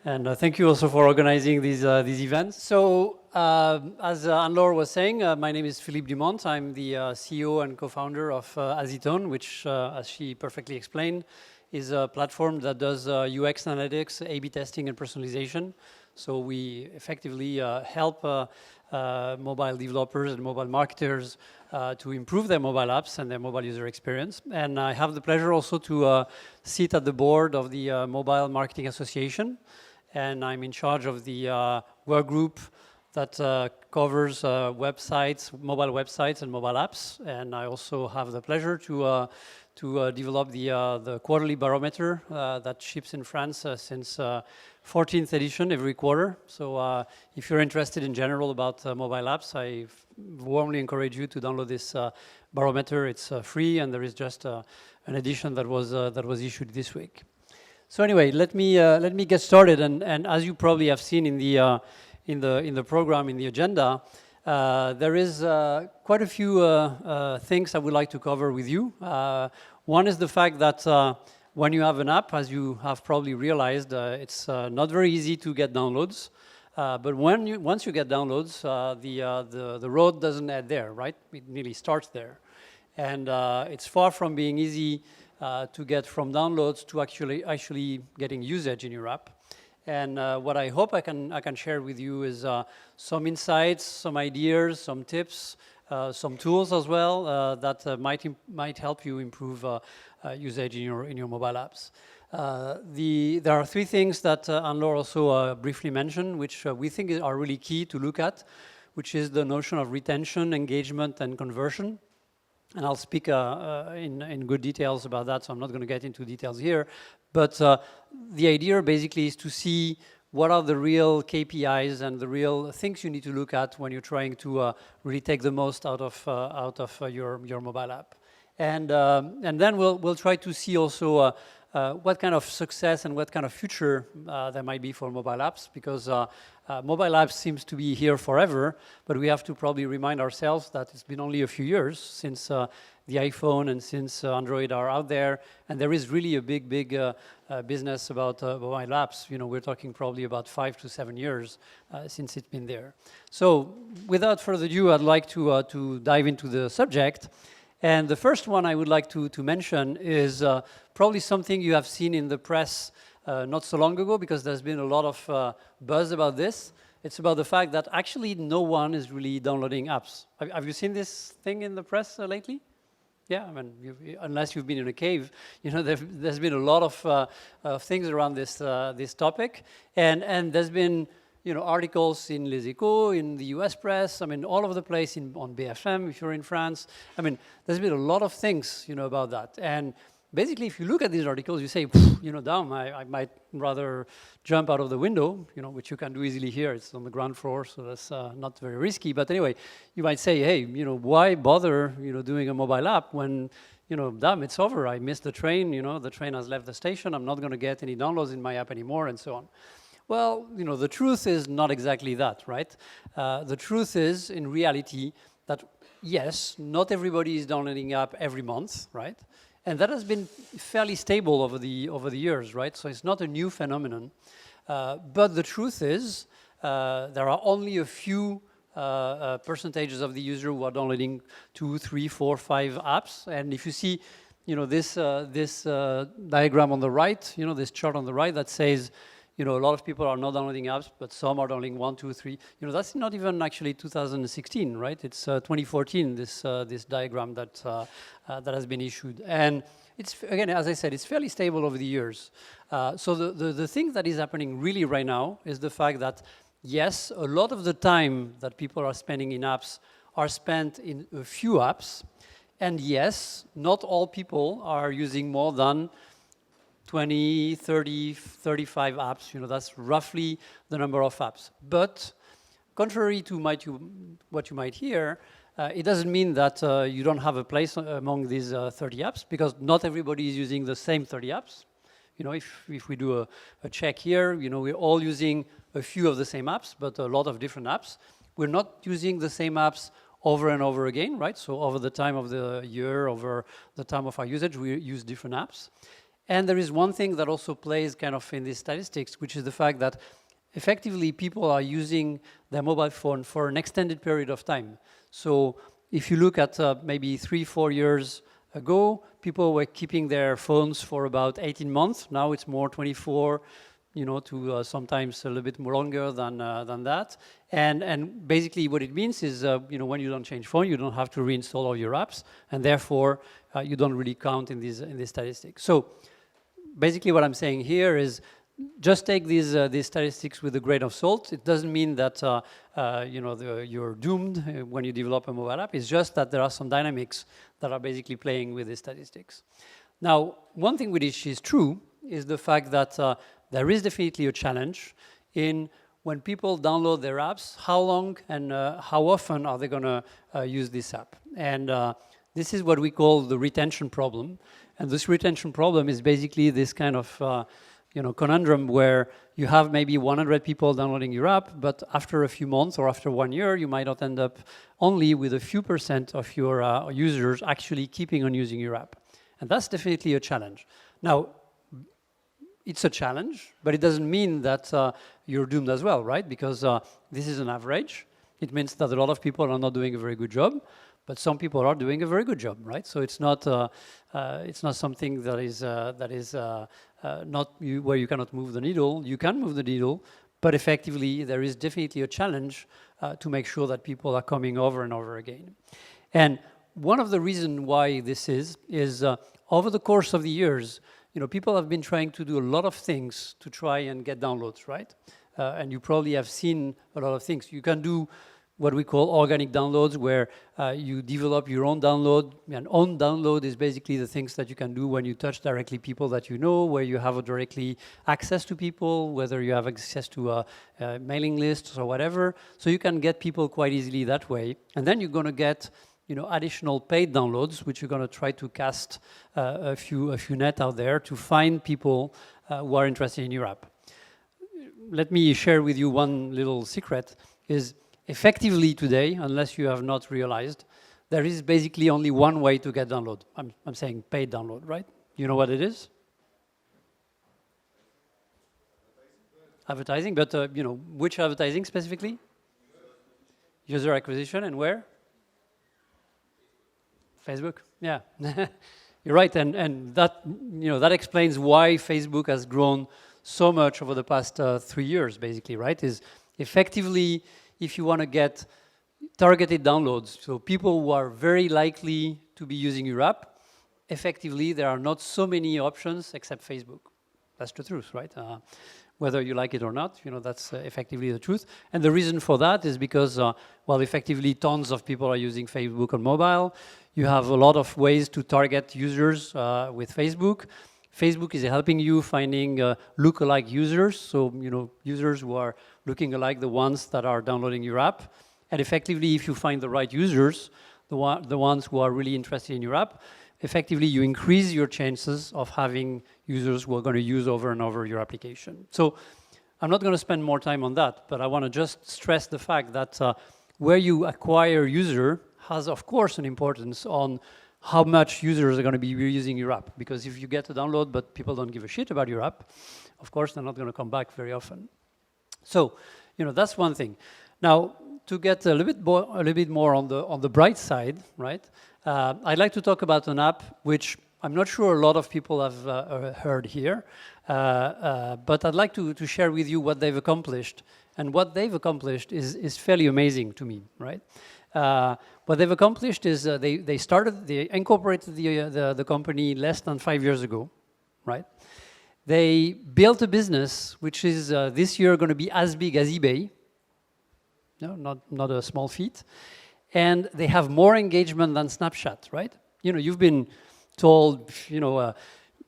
And thank you also for organizing these events. So, as Anne-Laure was saying, my name is Philippe Dumont. I'm the CEO and co-founder of Azetone, which, as she perfectly explained, is a platform that does UX analytics, A/B testing, and personalization. So we effectively help mobile developers and mobile marketers to improve their mobile apps and their mobile user experience. And I have the pleasure also to sit at the board of the Mobile Marketing Association. And I'm in charge of the work group that covers websites, mobile websites and mobile apps. And I also have the pleasure to develop the quarterly barometer that ships in France since 14th edition every quarter. So if you're interested in general about mobile apps, I warmly encourage you to download this barometer. It's free, and there is just an edition that was issued this week. So anyway, let me get started. And as you probably have seen in the program, in the agenda, there is quite a few things I would like to cover with you. One is the fact that when you have an app, as you have probably realized, it's not very easy to get downloads. But once you get downloads, the road doesn't end there, right? It nearly starts there. And it's far from being easy to get from downloads to actually getting usage in your app. And what I hope I can share with you is some insights, some ideas, some tips, some tools as well that might help you improve usage in your mobile apps. There are three things that Anne-Laure also briefly mentioned, which we think are really key to look at, which is the notion of retention, engagement, and conversion. And I'll speak in good details about that, so I'm not going to get into details here. But the idea basically is to see what are the real KPIs and the real things you need to look at when you're trying to really take the most out of your mobile app. And then we'll try to see also what kind of success and what kind of future there might be for mobile apps, because mobile apps seems to be here forever, but we have to probably remind ourselves that it's been only a few years since the iPhone and since Android are out there, and there is really a big business about mobile apps. You know, we're talking probably about 5 to 7 years since it's been there. So without further ado, I'd like to dive into the subject. And the first one I would like to mention is probably something you have seen in the press not so long ago, because there's been a lot of buzz about this. It's about the fact that actually no one is really downloading apps. Have you seen this thing in the press lately? Yeah, I mean, unless you've been in a cave, you know, there's been a lot of things around this topic, and there's been, you know, articles in Les Echos, in the US press, I mean, all over the place, on BFM, if you're in France. I mean, there's been a lot of things, you know, about that. And basically, if you look at these articles, you say, you know, damn, I might rather jump out of the window, you know, which you can do easily here. It's on the ground floor, so that's not very risky. But anyway, you might say, hey, you know, why bother, you know, doing a mobile app when, you know, damn, it's over. I missed the train, you know, the train has left the station. I'm not going to get any downloads in my app anymore, and so on. Well, you know, the truth is not exactly that, right? The truth is, in reality, that yes, not everybody is downloading app every month, right? And that has been fairly stable over the years, right? So it's not a new phenomenon. But the truth is, there are only a few percentages of the user who are downloading 2, 3, 4, 5 apps. And if you see, you know, this diagram on the right, you know, this chart on the right that says, you know, a lot of people are not downloading apps, but some are downloading 1, 2, 3. You know, that's not even actually 2016, right? It's 2014, this diagram that has been issued. And it's, again, as I said, it's fairly stable over the years. So the thing that is happening really right now is the fact that, yes, a lot of the time that people are spending in apps are spent in a few apps. And yes, not all people are using more than 20, 30, 35 apps, you know, that's roughly the number of apps. But contrary to what you might hear, it doesn't mean that you don't have a place among these 30 apps, because not everybody is using the same 30 apps. You know, if we do a check here, you know, we're all using a few of the same apps, but a lot of different apps. We're not using the same apps over and over again, right? So over the time of the year, over the time of our usage, we use different apps. And there is one thing that also plays kind of in these statistics, which is the fact that effectively people are using their mobile phone for an extended period of time. So if you look at maybe 3-4 years ago, people were keeping their phones for about 18 months. Now it's more 24, to sometimes a little bit more longer than that. And basically what it means is, when you don't change phone, you don't have to reinstall all your apps, and therefore you don't really count in these statistics. So basically what I'm saying here is just take these statistics with a grain of salt. It doesn't mean that you're doomed when you develop a mobile app. It's just that there are some dynamics that are basically playing with these statistics. Now, one thing which is true is the fact that there is definitely a challenge in when people download their apps, how long and how often are they going to use this app? And this is what we call the retention problem. And this retention problem is basically this kind of conundrum where you have maybe 100 people downloading your app, but after a few months or after 1 year, you might not end up only with a few % of your users actually keeping on using your app. And that's definitely a challenge. Now, it's a challenge, but it doesn't mean that you're doomed as well, right? Because this is an average. It means that a lot of people are not doing a very good job, but some people are doing a very good job, right? So it's not something that is where you cannot move the needle. You can move the needle, but effectively there is definitely a challenge to make sure that people are coming over and over again. And one of the reasons why this is over the course of the years, people have been trying to do a lot of things to try and get downloads, right? And you probably have seen a lot of things. You can do what we call organic downloads, where you develop your own download. And own download is basically the things that you can do when you touch directly people that you know, where you have directly access to people, whether you have access to mailing lists or whatever. So you can get people quite easily that way. And then you're going to get additional paid downloads, which you're going to try to cast a few net out there to find people who are interested in your app. Let me share with you one little secret, is effectively today, unless you have not realized, there is basically only one way to get download. I'm saying paid download, right? You know what it is? Advertising, but which advertising specifically? User acquisition, and where? Facebook, yeah. You're right, and that that explains why Facebook has grown so much over the past 3 years, basically, right? Is effectively, if you want to get targeted downloads, so people who are very likely to be using your app, effectively there are not so many options except Facebook. That's the truth, right? Whether you like it or not, that's effectively the truth. And the reason for that is because, effectively tons of people are using Facebook on mobile. You have a lot of ways to target users with Facebook. Facebook is helping you finding look-alike users, so users who are looking alike the ones that are downloading your app. And effectively, if you find the right users, the ones who are really interested in your app, effectively you increase your chances of having users who are going to use over and over your application. So I'm not going to spend more time on that, but I want to just stress the fact that where you acquire user has, of course, an importance on how much users are going to be using your app. Because if you get a download but people don't give a shit about your app, of course they're not going to come back very often. So, that's one thing. Now, to get a little bit more on the bright side, right? I'd like to talk about an app which I'm not sure a lot of people have heard here, but I'd like to share with you what they've accomplished. And what they've accomplished is fairly amazing to me, right? What they've accomplished is they incorporated the company less than 5 years ago, right? They built a business which is this year going to be as big as eBay. No, not a small feat. And they have more engagement than Snapchat, right? You've been told, the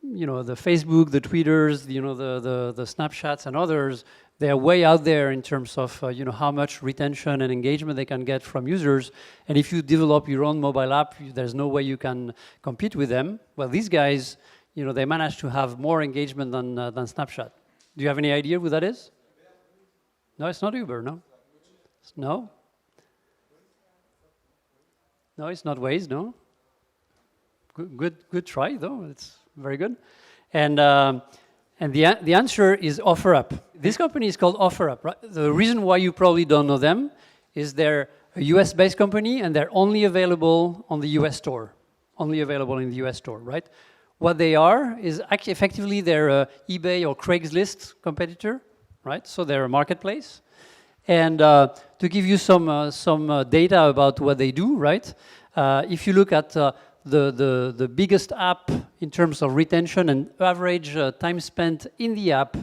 Facebook, the Twitters, the Snapchats and others, they're way out there in terms of, how much retention and engagement they can get from users. And if you develop your own mobile app, there's no way you can compete with them. Well, these guys, they managed to have more engagement than Snapchat. Do you have any idea who that is? No, it's not Uber, no? No? No, it's not Waze, no. Good try, though. It's very good. And the answer is OfferUp. This company is called OfferUp, right? The reason why you probably don't know them is they're a US-based company and they're only available on the US store. Only available in the US store, right? What they are is actually effectively they're a eBay or Craigslist competitor, right? So they're a marketplace. And to give you some data about what they do, right? If you look at the biggest app in terms of retention and average time spent in the app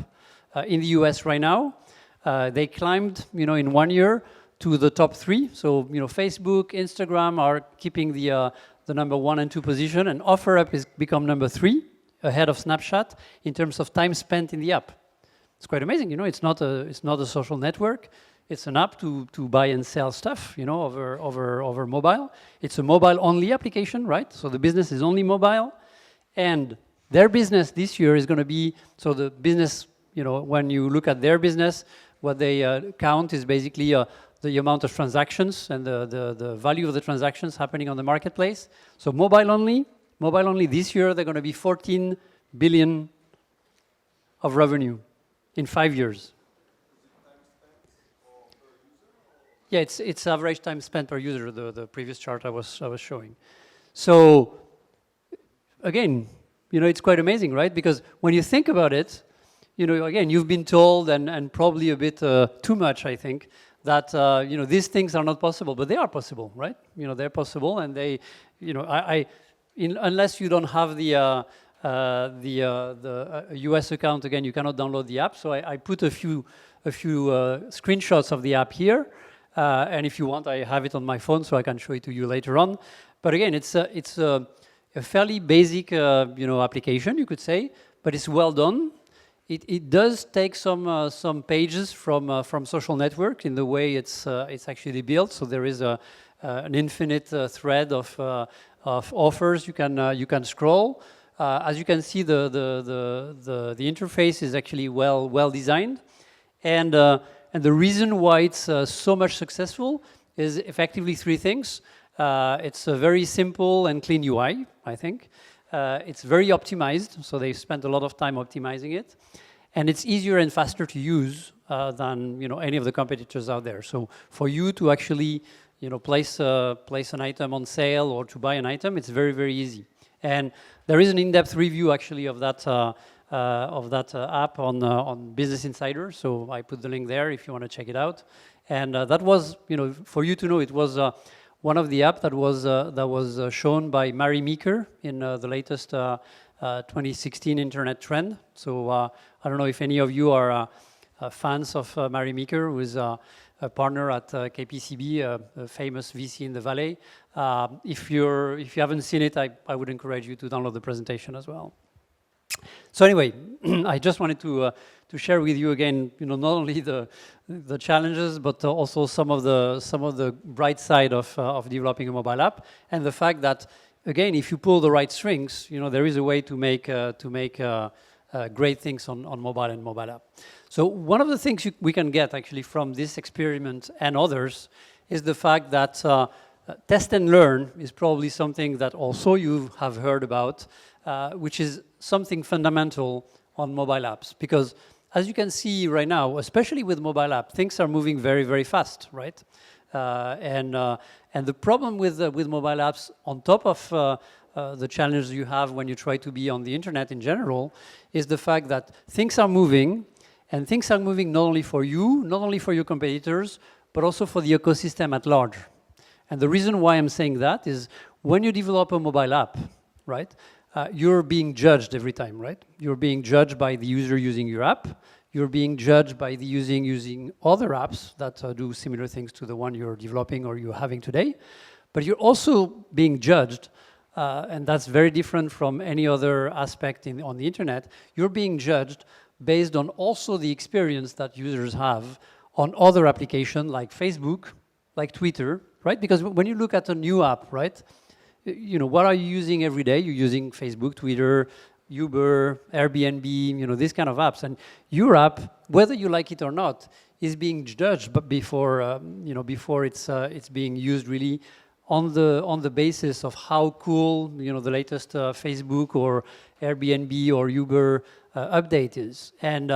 in the US right now, they climbed, in 1 year to the top 3. So, Facebook, Instagram are keeping the number 1 and 2 position, and OfferUp has become number 3, ahead of Snapchat in terms of time spent in the app. It's quite amazing, It's not a social network. It's an app to buy and sell stuff, over mobile. It's a mobile-only application, right? So the business is only mobile, and their business this year is going to be so the business. When you look at their business, what they count is basically the amount of transactions and the value of the transactions happening on the marketplace. So mobile only this year they're going to be 14 billion of revenue in 5 years. Yeah, it's average time spent per user, the previous chart I was showing. So again, it's quite amazing, right? Because when you think about it, again, you've been told and probably a bit too much, I think, that these things are not possible, but they are possible, right? They're possible, and they, unless you don't have the US account, again, you cannot download the app. So I put a few screenshots of the app here. And if you want, I have it on my phone, so I can show it to you later on. But again, it's a fairly basic, application, you could say, but it's well done. It does take some pages from social network in the way it's actually built. So there is an infinite thread of offers you can scroll. As you can see, the interface is actually well designed, and the reason why it's so much successful is effectively 3 things. It's a very simple and clean UI, I think. It's very optimized, so they spent a lot of time optimizing it. And it's easier and faster to use than any of the competitors out there. So for you to actually place an item on sale or to buy an item, it's very, very easy. And there is an in-depth review actually of that app on Business Insider. So I put the link there if you want to check it out. And that was, for you to know, it was one of the apps that was shown by Mary Meeker in the latest 2016 Internet Trend. So I don't know if any of you are fans of Mary Meeker, who is a partner at KPCB, a famous VC in the Valley. If you haven't seen it, I would encourage you to download the presentation as well. So anyway, I just wanted to share with you again, not only the challenges, but also some of the bright side of developing a mobile app, and the fact that, again, if you pull the right strings, there is a way to make great things on mobile and mobile app. So one of the things we can get actually from this experiment and others is the fact that test and learn is probably something that also you have heard about, which is something fundamental on mobile apps. Because as you can see right now, especially with mobile app, things are moving very, very fast, right? And the problem with mobile apps, on top of the challenges you have when you try to be on the internet in general, is the fact that things are moving, and things are moving not only for you, not only for your competitors, but also for the ecosystem at large. And the reason why I'm saying that is when you develop a mobile app, right, you're being judged every time, right? You're being judged by the user using your app. You're being judged by the using other apps that do similar things to the one you're developing or you're having today. But you're also being judged, and that's very different from any other aspect on the internet. You're being judged based on also the experience that users have on other applications like Facebook, like Twitter, right? Because when you look at a new app, right, what are you using every day? You're using Facebook, Twitter, Uber, Airbnb, these kind of apps. And your app, whether you like it or not, is being judged before it's being used really on the basis of how cool, you know, the latest Facebook or Airbnb or Uber update is. And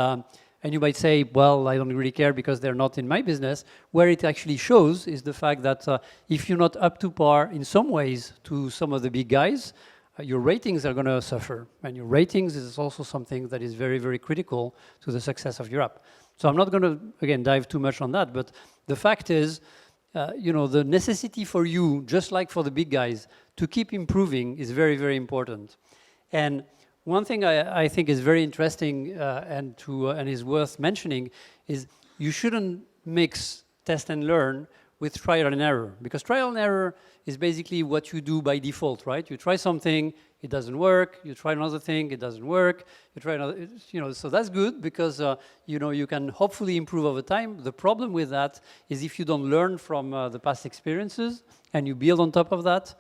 you might say, well, I don't really care because they're not in my business. Where it actually shows is the fact that if you're not up to par in some ways to some of the big guys, your ratings are going to suffer. And your ratings is also something that is very, very critical to the success of your app. So I'm not going to, again, dive too much on that. But the fact is, you know, the necessity for you, just like for the big guys, to keep improving is very, very important. And one thing I think is very interesting and is worth mentioning is you shouldn't mix test and learn with trial and error, because trial and error is basically what you do by default, right? You try something, it doesn't work. You try another thing, it doesn't work. You try another, you know, so that's good because you know, you can hopefully improve over time. The problem with that is if you don't learn from the past experiences and you build on top of that,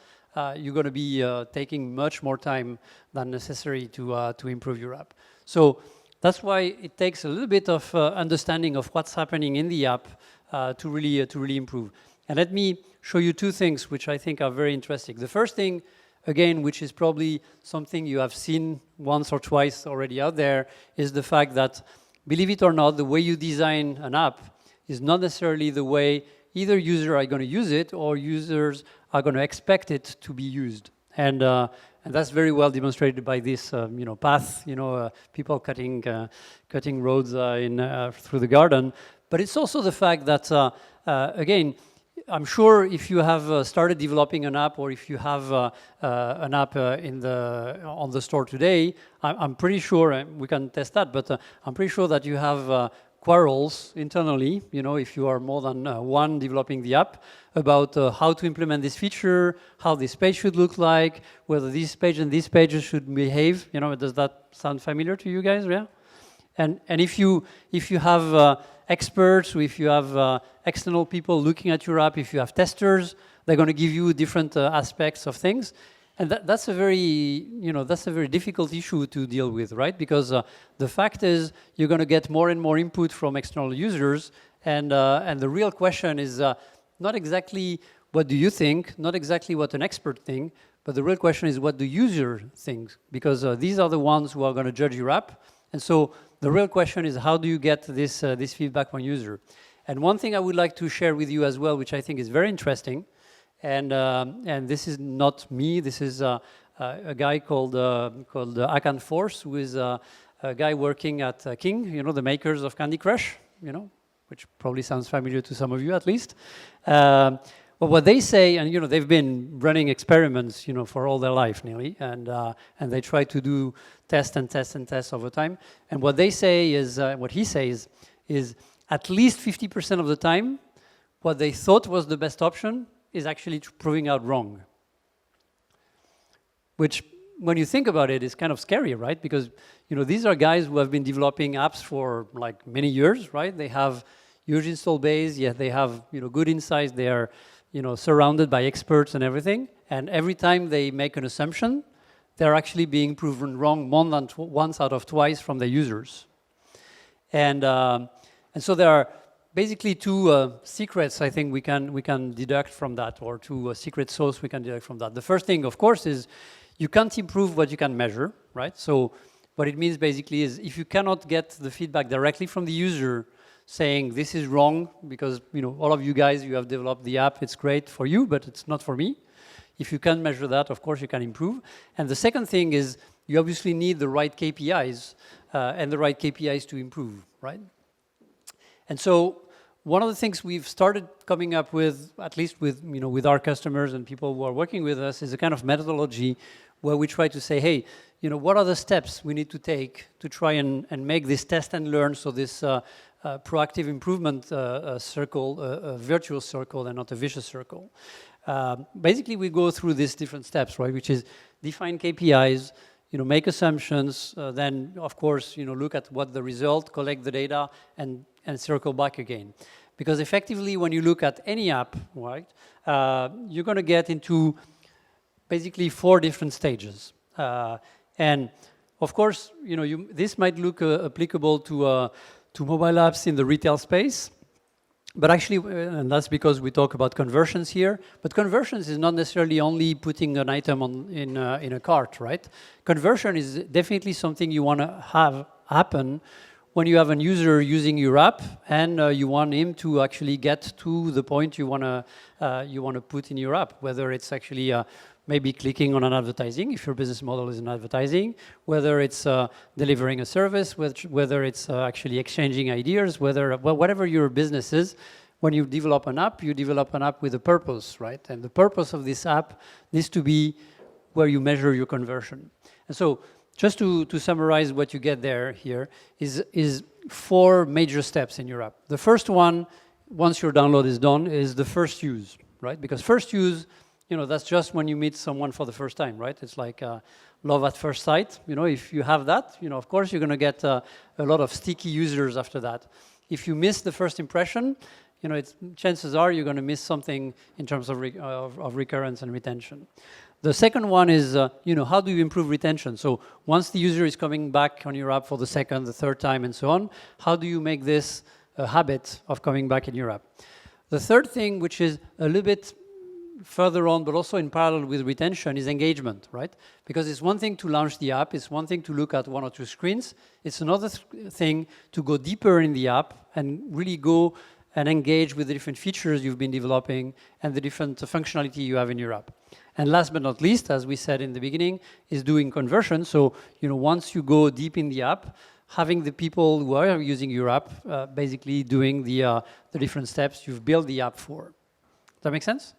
you're going to be taking much more time than necessary to improve your app. So that's why it takes a little bit of understanding of what's happening in the app to really improve. And let me show you two things which I think are very interesting. The first thing, again, which is probably something you have seen once or twice already out there, is the fact that, believe it or not, the way you design an app is not necessarily the way either users are going to use it or users are going to expect it to be used. And that's very well demonstrated by this, you know, path, you know, people cutting roads through the garden. But it's also the fact that, again, I'm sure if you have started developing an app or if you have an app on the store today, I'm pretty sure, and we can test that, but I'm pretty sure that you have quarrels internally, you know, if you are more than one developing the app, about how to implement this feature, how this page should look like, whether this page and this page should behave. You know, does that sound familiar to you guys? Yeah. And if you have experts, or if you have external people looking at your app, if you have testers, they're going to give you different aspects of things. And that's a very, you know, that's a very difficult issue to deal with, right? Because the fact is, you're going to get more and more input from external users, and the real question is not exactly what do you think, not exactly what an expert thinks, but the real question is what the user thinks, because these are the ones who are going to judge your app. And so the real question is, how do you get this feedback from user? And one thing I would like to share with you as well, which I think is very interesting, and this is not me. This is a guy called Akan Force, who is a guy working at King, you know, the makers of Candy Crush, you know, which probably sounds familiar to some of you at least. But what they say, and you know, they've been running experiments, you know, for all their life nearly, and they try to do test and test and test over time. And what they say is, what he says is, at least 50% of the time, what they thought was the best option is actually proving out wrong. Which, when you think about it, is kind of scary, right? Because, you know, these are guys who have been developing apps for like many years, right? They have huge install base, yet they have, you know, good insights. They are, you know, surrounded by experts and everything. And every time they make an assumption, they're actually being proven wrong more than once out of twice from their users. And so there are basically two secrets I think we can deduct from that, or two secret sauce we can deduct from that. The first thing, of course, is you can't improve what you can measure, right? So what it means basically is if you cannot get the feedback directly from the user saying this is wrong, because, you know, all of you guys, you have developed the app, it's great for you, but it's not for me. If you can measure that, of course, you can improve. And the second thing is you obviously need the right KPIs and the right KPIs to improve, right? And so one of the things we've started coming up with, at least with, you know, with our customers and people who are working with us, is a kind of methodology where we try to say, hey, you know, what are the steps we need to take to try and make this test and learn, so this proactive improvement circle, a virtuous circle and not a vicious circle. Basically, we go through these different steps, right, which is define KPIs, you know, make assumptions, then, of course, you know, look at what the result, collect the data, and circle back again. Because effectively, when you look at any app, right, you're going to get into basically 4 different stages. And of course, you know, this might look applicable to mobile apps in the retail space. But actually, and that's because we talk about conversions here, but conversions is not necessarily only putting an item in a cart, right? Conversion is definitely something you want to have happen when you have a user using your app and you want him to actually get to the point you want to put in your app, whether it's actually maybe clicking on an advertising, if your business model is in advertising, whether it's delivering a service, whether it's actually exchanging ideas, whatever your business is. When you develop an app with a purpose, right? And the purpose of this app needs to be where you measure your conversion. And so just to summarize what you get here is 4 major steps in your app. The first one, once your download is done, is the first use, right? Because first use, that's just when you meet someone for the first time, right? It's like love at first sight. If you have that, of course, you're going to get a lot of sticky users after that. If you miss the first impression, chances are you're going to miss something in terms of recurrence and retention. The second one is, how do you improve retention? So once the user is coming back on your app for the second, the third time, and so on, how do you make this a habit of coming back in your app? The third thing, which is a little bit further on, but also in parallel with retention, is engagement, right? Because it's one thing to launch the app, it's one thing to look at 1 or 2 screens, it's another thing to go deeper in the app and really go and engage with the different features you've been developing and the different functionality you have in your app. And last but not least, as we said in the beginning, is doing conversion. So, once you go deep in the app, having the people who are using your app basically doing the different steps you've built the app for. Does that make sense?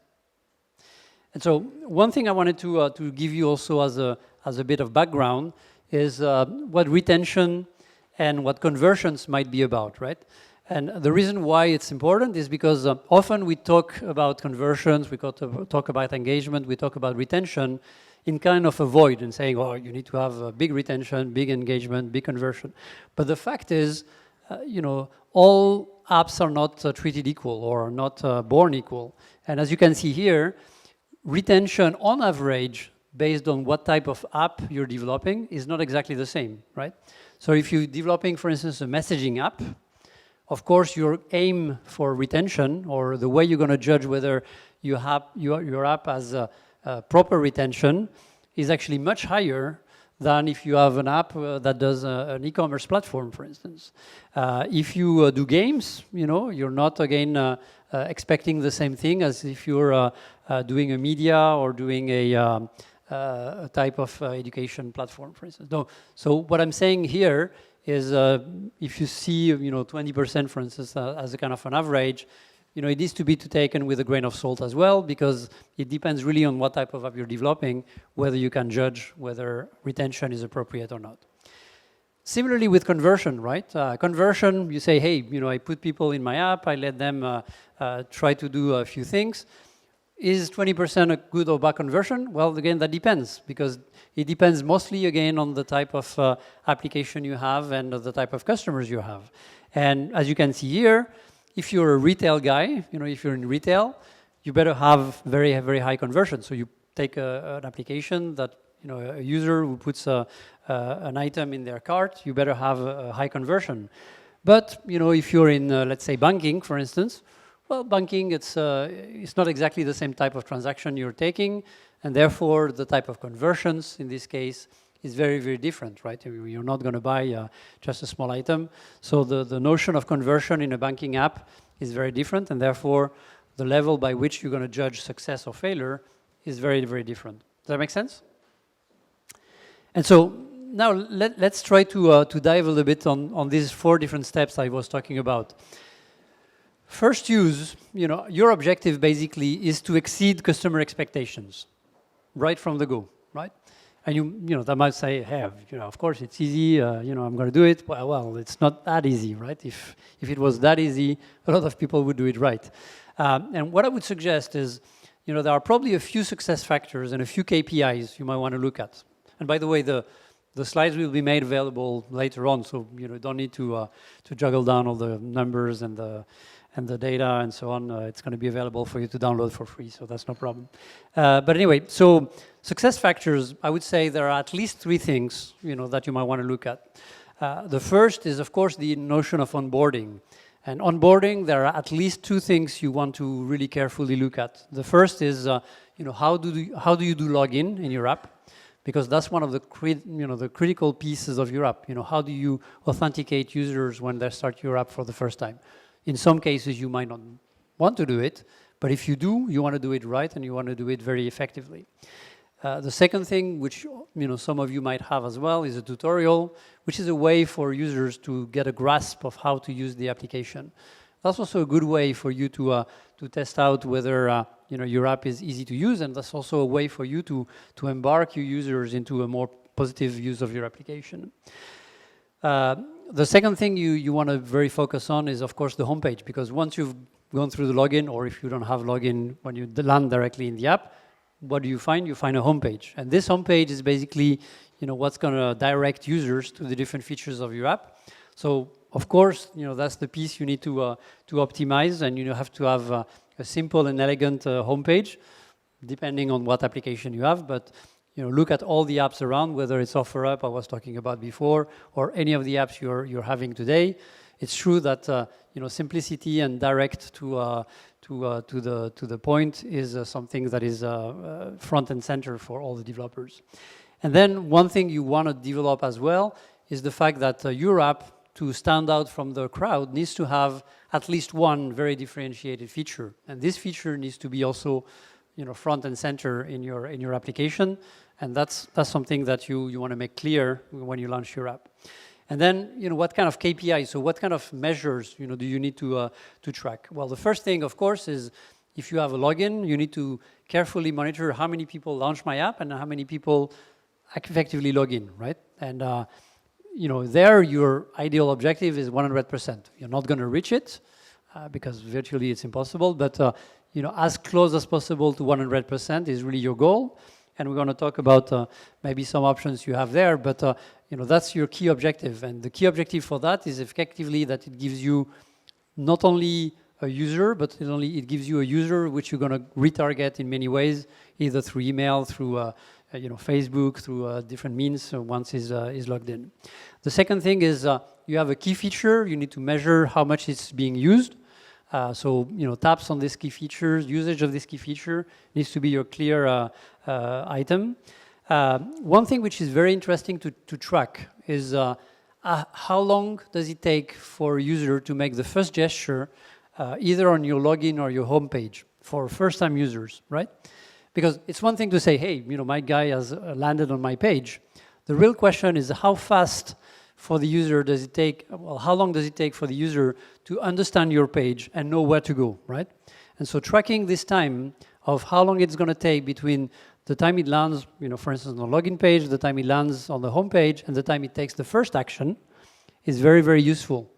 And so one thing I wanted to give you also as a bit of background is what retention and what conversions might be about, right? And the reason why it's important is because often we talk about conversions, we talk about engagement, we talk about retention in kind of a void and saying, oh, you need to have a big retention, big engagement, big conversion. But the fact is, all apps are not treated equal or not born equal. And as you can see here, retention on average, based on what type of app you're developing, is not exactly the same, right? So if you're developing, for instance, a messaging app, of course, your aim for retention, or the way you're going to judge whether you have your app has a proper retention, is actually much higher than if you have an app that does an e-commerce platform, for instance. If you do games, you're not, again, expecting the same thing as if you're doing a media or doing a type of education platform, for instance. No. So what I'm saying here is if you see 20%, for instance, as a kind of an average, it needs to be taken with a grain of salt as well, because it depends really on what type of app you're developing, whether you can judge whether retention is appropriate or not. Similarly with conversion, right? Conversion, you say, hey, I put people in my app, I let them try to do a few things. Is 20% a good or bad conversion? Well, again, that depends, because it depends mostly, again, on the type of application you have and the type of customers you have. And as you can see here, if you're a retail guy, if you're in retail, you better have very, very high conversion. So you take an application that, a user who puts an item in their cart, you better have a high conversion. But, if you're in, let's say, banking, for instance, well, banking, it's not exactly the same type of transaction you're taking, and therefore the type of conversions in this case is very, very different, right? You're not going to buy just a small item. So the notion of conversion in a banking app is very different, and therefore the level by which you're going to judge success or failure is very, very different. Does that make sense? And so now let's try to dive a little bit on these 4 different steps I was talking about. First use, your objective basically is to exceed customer expectations right from the go, right? And they might say, hey, of course it's easy, I'm going to do it. Well, it's not that easy, right? If it was that easy, a lot of people would do it right. And what I would suggest is, there are probably a few success factors and a few KPIs you might want to look at. And by the way, the slides will be made available later on, so don't need to juggle down all the numbers and the data and so on. It's going to be available for you to download for free, so that's no problem. But anyway, so success factors, I would say there are at least 3 things that you might want to look at. The first is, of course, the notion of onboarding. And onboarding, there are at least two things you want to really carefully look at. The first is, how do you do login in your app? Because that's one of the the critical pieces of your app. How do you authenticate users when they start your app for the first time? In some cases, you might not want to do it, but if you do, you want to do it right and you want to do it very effectively. The second thing, which some of you might have as well, is a tutorial, which is a way for users to get a grasp of how to use the application. That's also a good way for you to test out whether your app is easy to use, and that's also a way for you to embark your users into a more positive use of your application. The second thing you want to very focus on is, of course, the homepage, because once you've gone through the login, or if you don't have login when you land directly in the app, what do you find? You find a homepage, and this homepage is basically what's going to direct users to the different features of your app. So of course, that's the piece you need to optimize, and you have to have a simple and elegant homepage, depending on what application you have. But look at all the apps around, whether it's OfferUp I was talking about before, or any of the apps you're having today. It's true that simplicity and direct to the point is something that is front and center for all the developers. And then one thing you want to develop as well is the fact that your app, to stand out from the crowd, needs to have at least one very differentiated feature. And this feature needs to be also front and center in your application. And that's something that you want to make clear when you launch your app. And then, what kind of KPIs, so what kind of measures, do you need to track? Well, the first thing, of course, is if you have a login, you need to carefully monitor how many people launch my app and how many people effectively log in, right? And, there your ideal objective is 100%. You're not going to reach it because virtually it's impossible, but, as close as possible to 100% is really your goal. And we're going to talk about maybe some options you have there, but that's your key objective. And the key objective for that is effectively that it gives you not only a user, but it gives you a user which you're going to retarget in many ways, either through email, through Facebook, through different means once is logged in. The second thing is you have a key feature. You need to measure how much it's being used. So taps on this key feature, usage of this key feature needs to be your clear item. One thing which is very interesting to track is how long does it take for a user to make the first gesture either on your login or your homepage for first-time users, right? Because it's one thing to say, hey, my guy has landed on my page. The real question is how fast for the user does it take, well, how long does it take for the user to understand your page and know where to go, right? And so tracking this time of how long it's going to take between the time it lands, for instance, on the login page, the time it lands on the home page, and the time it takes the first action is very, very useful.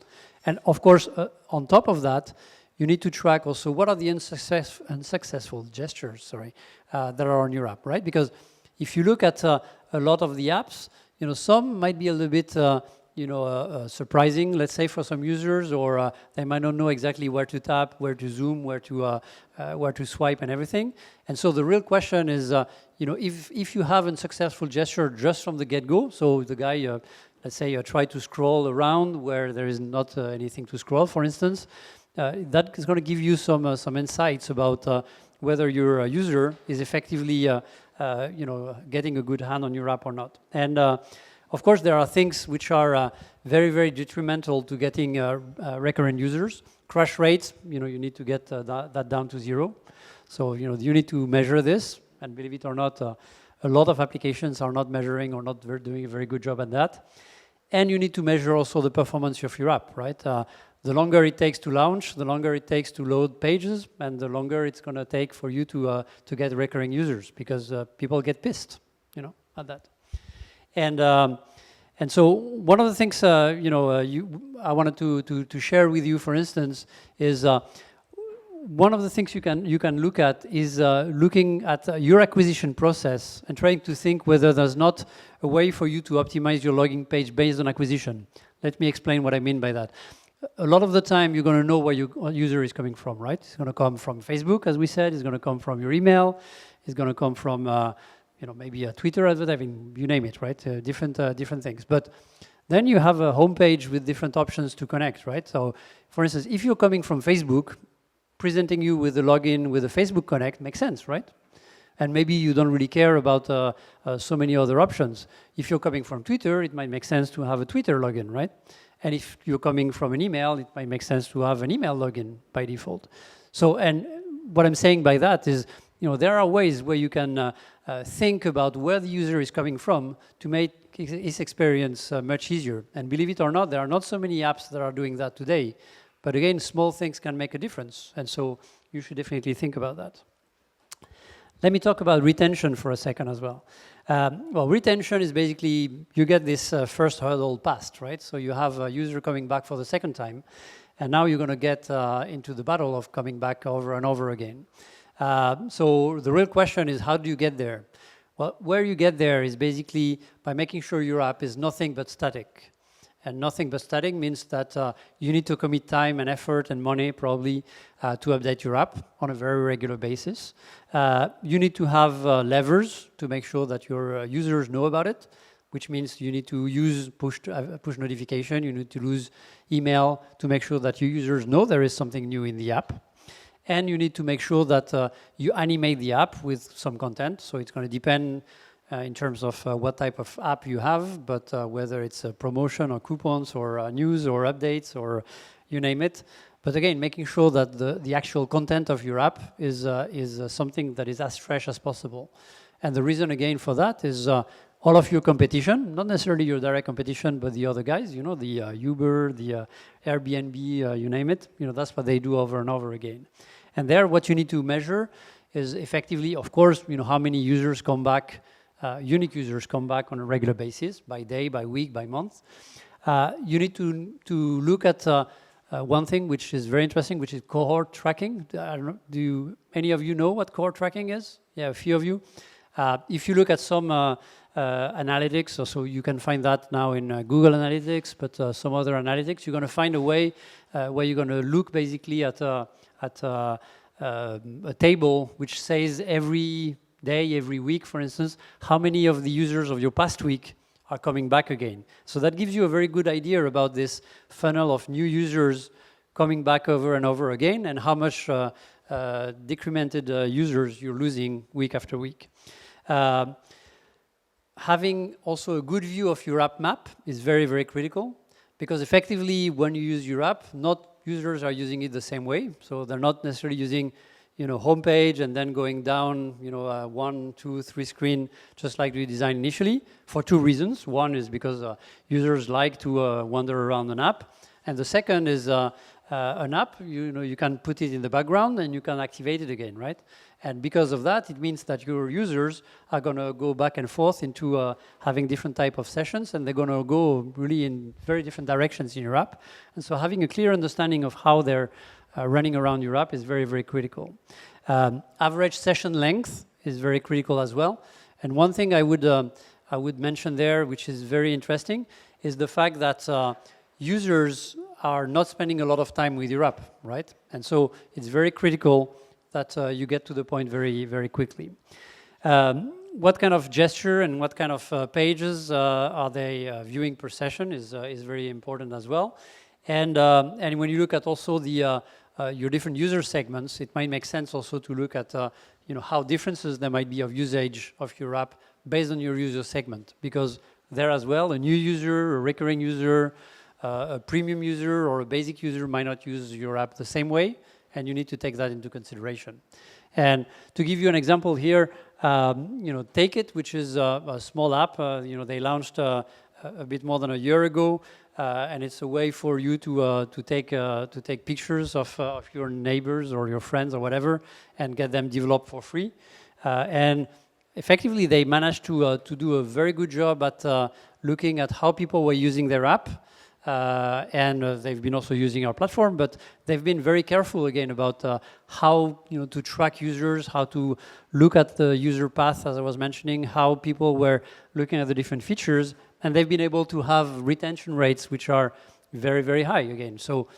And of course, on top of that, you need to track also what are the unsuccessful gestures, that are on your app, right? Because if you look at a lot of the apps, some might be a little bit, surprising, let's say, for some users, or they might not know exactly where to tap, where to zoom, where to swipe, and everything. And so the real question is, if you have a successful gesture just from the get-go, so the guy, let's say, tried to scroll around where there is not anything to scroll, for instance, that is going to give you some insights about whether your user is effectively, getting a good hand on your app or not. And of course, there are things which are very, very detrimental to getting recurrent users. Crash rates, you need to get that down to 0. So, you need to measure this. And believe it or not, a lot of applications are not measuring or not doing a very good job at that. And you need to measure also the performance of your app, right? The longer it takes to launch, the longer it takes to load pages, and the longer it's going to take for you to get recurring users, because people get pissed, at that. And so one of the things I wanted to share with you, for instance, is one of the things you can look at is looking at your acquisition process and trying to think whether there's not a way for you to optimize your login page based on acquisition. Let me explain what I mean by that. A lot of the time, you're going to know where your user is coming from, right? It's going to come from Facebook, as we said. It's going to come from your email. It's going to come from, maybe a Twitter advertising. You name it, right? Different things. But Then you have a homepage with different options to connect, right? So, for instance, if you're coming from Facebook, presenting you with a login with a Facebook Connect makes sense, right? And maybe you don't really care about so many other options. If you're coming from Twitter, it might make sense to have a Twitter login, right? And if you're coming from an email, it might make sense to have an email login by default. So, and what I'm saying by that is, there are ways where you can think about where the user is coming from to make his experience much easier. And believe it or not, there are not so many apps that are doing that today. But again, small things can make a difference. And so you should definitely think about that. Let me talk about retention for a second as well. Well, retention is basically, you get this first hurdle passed, right? So you have a user coming back for the second time, and now you're going to get into the battle of coming back over and over again. So the real question is, how do you get there? Well, where you get there is basically by making sure your app is nothing but static. And nothing but static means that you need to commit time and effort and money probably to update your app on a very regular basis. You need to have levers to make sure that your users know about it, which means you need to use push notification, you need to use email to make sure that your users know there is something new in the app. And you need to make sure that you animate the app with some content. So it's going to depend in terms of what type of app you have, but whether it's a promotion or coupons or news or updates or you name it. But again, making sure that the actual content of your app is something that is as fresh as possible. And the reason again for that is all of your competition, not necessarily your direct competition, but the other guys, the Uber, the Airbnb, you name it, that's what they do over and over again. And there, what you need to measure is effectively, of course, how many users come back, unique users come back on a regular basis, by day, by week, by month. You need to look at one thing which is very interesting, which is cohort tracking. I don't know, any of you know what cohort tracking is? Yeah, a few of you. If you look at some analytics, so you can find that now in Google Analytics, but some other analytics, you're going to find a way where you're going to look basically at a table which says every day, every week, for instance, how many of the users of your past week are coming back again. So that gives you a very good idea about this funnel of new users coming back over and over again and how much decremented users you're losing week after week. Having also a good view of your app map is very, very critical because effectively when you use your app, not users are using it the same way. So they're not necessarily using homepage and then going down, 1, 2, 3 screen, just like we designed initially, for two reasons. One is because users like to wander around an app. And the second is an app, you can put it in the background and you can activate it again, right? And because of that, it means that your users are going to go back and forth into having different type of sessions, and they're going to go really in very different directions in your app. And so having a clear understanding of how they're running around your app is very, very critical. Average session length is very critical as well. And one thing I would mention there, which is very interesting, is the fact that users are not spending a lot of time with your app, right? And so it's very critical that you get to the point very, very quickly. What kind of gesture and what kind of pages are they viewing per session is very important as well. And when you look at also the your different user segments, it might make sense also to look at how differences there might be of usage of your app based on your user segment, because there as well, a new user, a recurring user, a premium user, or a basic user might not use your app the same way, and you need to take that into consideration. And to give you an example here, Take It, which is a small app, they launched a bit more than a year ago. And it's a way for you to take pictures of your neighbors or your friends or whatever, and get them developed for free. And effectively, they managed to do a very good job at looking at how people were using their app, and they've been also using our platform. But they've been very careful again about how to track users, how to look at the user path, as I was mentioning, how people were looking at the different features. And they've been able to have retention rates which are very, very high again. So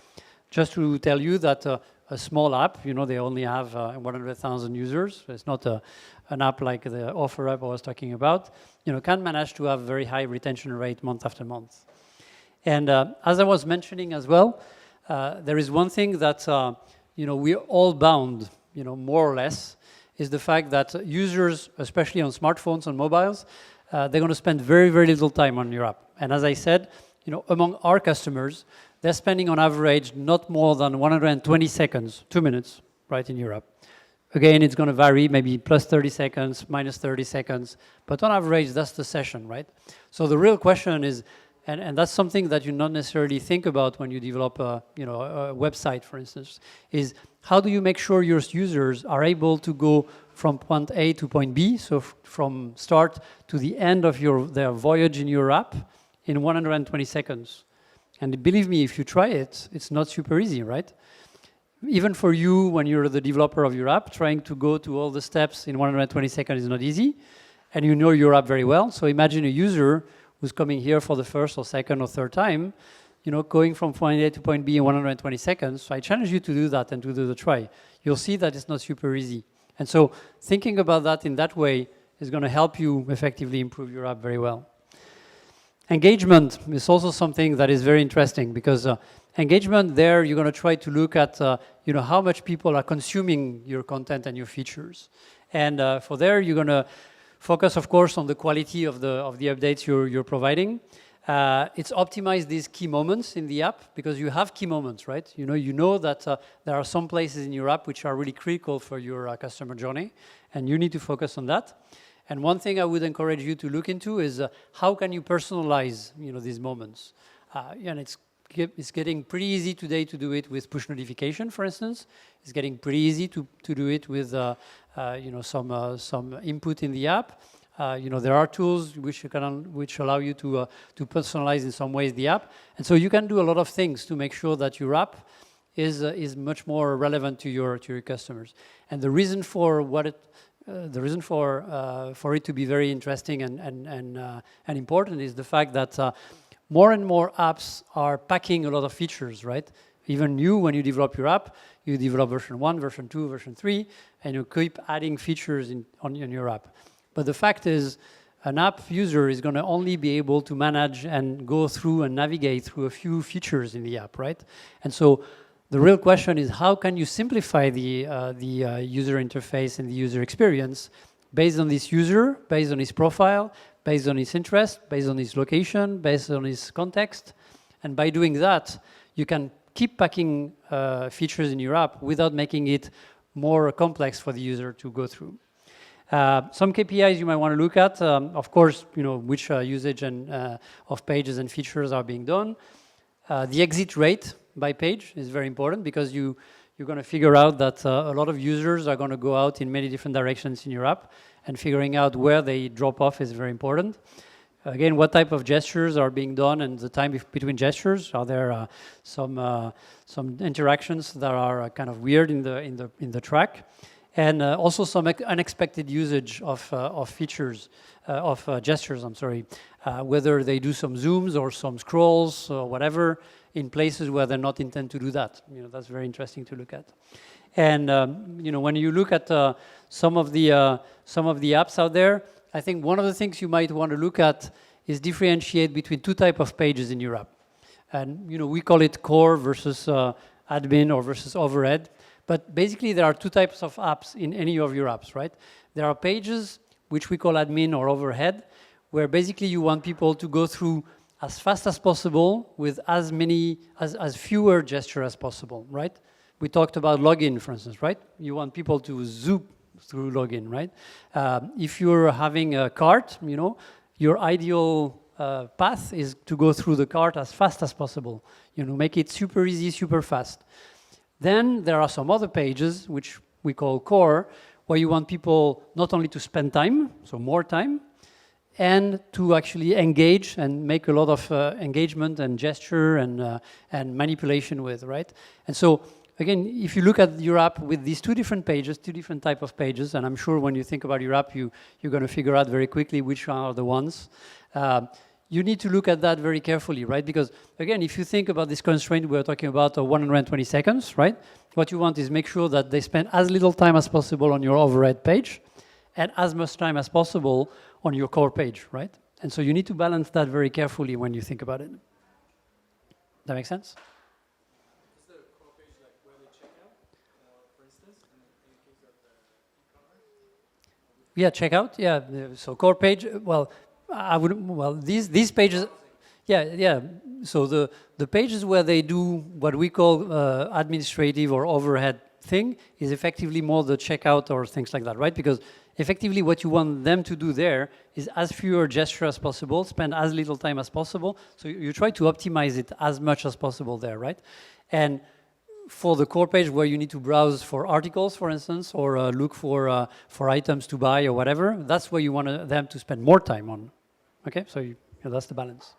just to tell you that a small app, they only have 100,000 users. So it's not an app like the offer app I was talking about, can manage to have very high retention rate month after month. And as I was mentioning as well, there is one thing that we're all bound, more or less, is the fact that users, especially on smartphones, on mobiles, they're going to spend very, very little time on your app. And as I said, among our customers, they're spending on average not more than 120 seconds, 2 minutes, right, in your app. Again, it's going to vary, maybe plus 30 seconds, minus 30 seconds, but on average, that's the session, right? So the real question is, and that's something that you not necessarily think about when you develop a website, for instance, is how do you make sure your users are able to go from point A to point B, so from start to the end of their voyage in your app in 120 seconds? And believe me, if you try it, it's not super easy, right? Even for you, when you're the developer of your app, trying to go to all the steps in 120 seconds is not easy, and you know your app very well. So imagine a user who's coming here for the first or second or third time, going from point A to point B in 120 seconds. So I challenge you to do that and to do the try. You'll see that it's not super easy. And so thinking about that in that way is going to help you effectively improve your app very well. Engagement is also something that is very interesting because engagement there, you're going to try to look at how much people are consuming your content and your features. And for there, you're going to focus, of course, on the quality of the updates you're providing. It's optimize these key moments in the app because you have key moments, right? You know that there are some places in your app which are really critical for your customer journey, and you need to focus on that. And one thing I would encourage you to look into is how can you personalize, these moments? And it's getting pretty easy today to do it with push notification, for instance. It's getting pretty easy to do it with, some input in the app. There are tools which allow you to personalize in some ways the app, and so you can do a lot of things to make sure that your app is much more relevant to your customers. And the reason for for it to be very interesting and important is the fact that more and more apps are packing a lot of features, right? Even when you develop your app, you develop version 1, version 2, version 3, and you keep adding features on your app. But the fact is, an app user is going to only be able to manage and go through and navigate through a few features in the app, right? And so the real question is how can you simplify the user interface and the user experience based on this user, based on his profile, based on his interest, based on his location, based on his context. And by doing that, you can keep packing features in your app without making it more complex for the user to go through. Some KPIs you might want to look at, of course, which usage of pages and features are being done. The exit rate by page is very important because you're going to figure out that a lot of users are going to go out in many different directions in your app, and figuring out where they drop off is very important. Again, what type of gestures are being done and the time between gestures? Are there some interactions that are kind of weird in the track? And also some unexpected usage of features, of gestures, whether they do some zooms or some scrolls or whatever in places where they're not intended to do that. That's very interesting to look at. And when you look at some of the apps out there, I think one of the things you might want to look at is differentiate between two types of pages in your app. And we call it core versus admin or versus overhead. But basically, there are two types of apps in any of your apps, right? There are pages, which we call admin or overhead, where basically you want people to go through as fast as possible with as fewer gestures as possible, right? We talked about login, for instance, right? You want people to zoom through login, right? If you're having a cart, your ideal path is to go through the cart as fast as possible. Make it super easy, super fast. Then there are some other pages, which we call core, where you want people not only to spend time, so more time, and to actually engage and make a lot of engagement and gesture and manipulation with, right? And so, again, if you look at your app with these two different pages, two different type of pages, and I'm sure when you think about your app, you're going to figure out very quickly which are the ones. You need to look at that very carefully, right? Because, again, if you think about this constraint, we're talking about 120 seconds, right? What you want is make sure that they spend as little time as possible on your overhead page and as much time as possible on your core page, right? And so you need to balance that very carefully when you think about it. That make sense? Is the core page like where they check out, for instance, in the case of the e-commerce? Yeah, checkout. Yeah, so core page. Well, I would. Well, these pages. Yeah. So the pages where they do what we call administrative or overhead thing is effectively more the checkout or things like that, right? Because effectively what you want them to do there is as fewer gestures as possible, spend as little time as possible. So you try to optimize it as much as possible there, right? And for the core page where you need to browse for articles, for instance, or look for items to buy or whatever, that's where you want them to spend more time on. Okay, so that's the balance.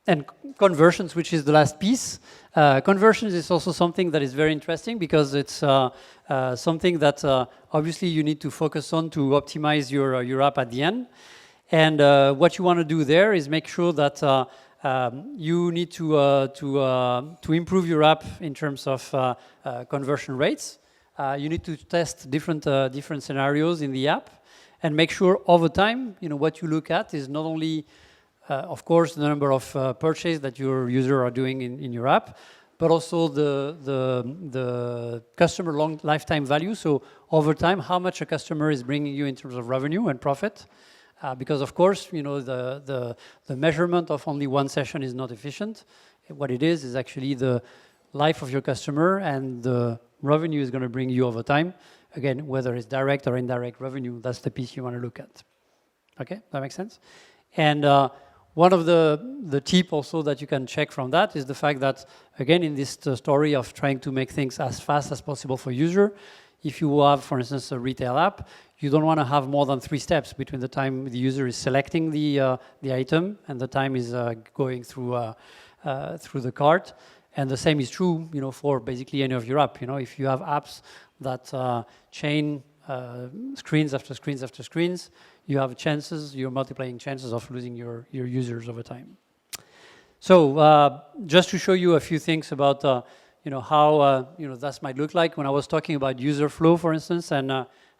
And conversions, which is the last piece. Conversions is also something that is very interesting because it's something that obviously you need to focus on to optimize your app at the end. And what you want to do there is make sure that you need to improve your app in terms of conversion rates. You need to test different scenarios in the app and make sure over time, what you look at is not only of course, the number of purchases that your users are doing in your app, but also the customer long lifetime value. So over time, how much a customer is bringing you in terms of revenue and profit. Because of course, the measurement of only one session is not efficient. What it is actually the life of your customer, and the revenue is going to bring you over time. Again, whether it's direct or indirect revenue, that's the piece you want to look at. Okay, that makes sense? And one of the tip also that you can check from that is the fact that, again, in this story of trying to make things as fast as possible for user, if you have, for instance, a retail app, you don't want to have more than 3 steps between the time the user is selecting the item and the time is going through the cart. And the same is true, for basically any of your app. If you have apps that chain screens after screens after screens, you're multiplying chances of losing your users over time. So just to show you a few things about how that might look like. When I was talking about user flow, for instance, and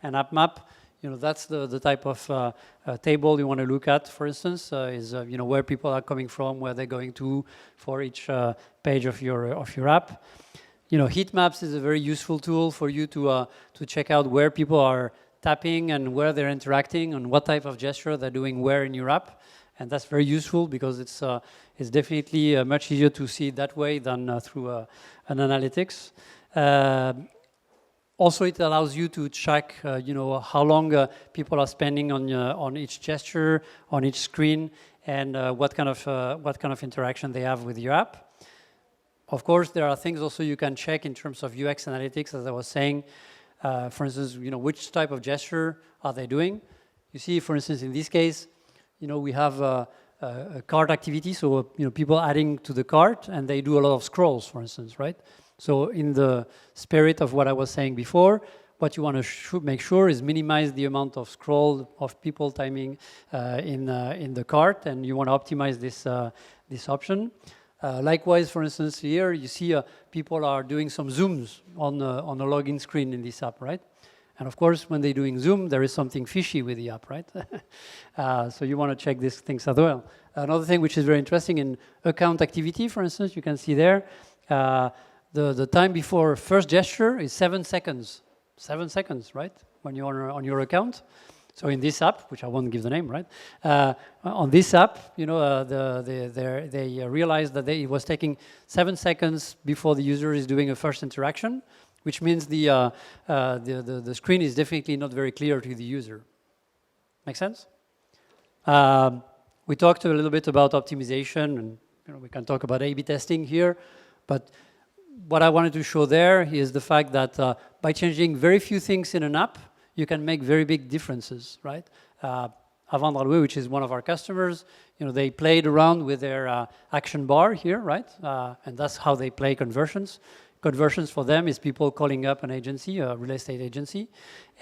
app map, that's the type of table you want to look at. For instance, is where people are coming from, where they're going to for each page of your app. Heat maps is a very useful tool for you to check out where people are tapping and where they're interacting and what type of gesture they're doing where in your app. And that's very useful because it's definitely much easier to see it that way than through an analytics. Also, it allows you to check, how long people are spending on each gesture, on each screen, and what kind of interaction they have with your app. Of course, there are things also you can check in terms of UX analytics, as I was saying. For instance, which type of gesture are they doing? You see, for instance, in this case, we have a cart activity, so people adding to the cart, and they do a lot of scrolls, for instance, right? So in the spirit of what I was saying before, what you want to make sure is minimize the amount of scroll of people timing in the cart, and you want to optimize this option. Likewise, for instance, here you see people are doing some zooms on a login screen in this app, right? And of course, when they're doing zoom, there is something fishy with the app, right? So you want to check these things as well. Another thing which is very interesting in account activity, for instance, you can see there, the time before first gesture is 7 seconds. 7 seconds, right? When you're on your account. So in this app, which I won't give the name, right? On this app, they realized that it was taking 7 seconds before the user is doing a first interaction, which means the screen is definitely not very clear to the user. Make sense? We talked a little bit about optimization, and we can talk about A/B testing here, but what I wanted to show there is the fact that by changing very few things in an app, you can make very big differences, right? Avant-Drouet, which is one of our customers, they played around with their action bar here, right? And that's how they play conversions. Conversions for them is people calling up an agency, a real estate agency.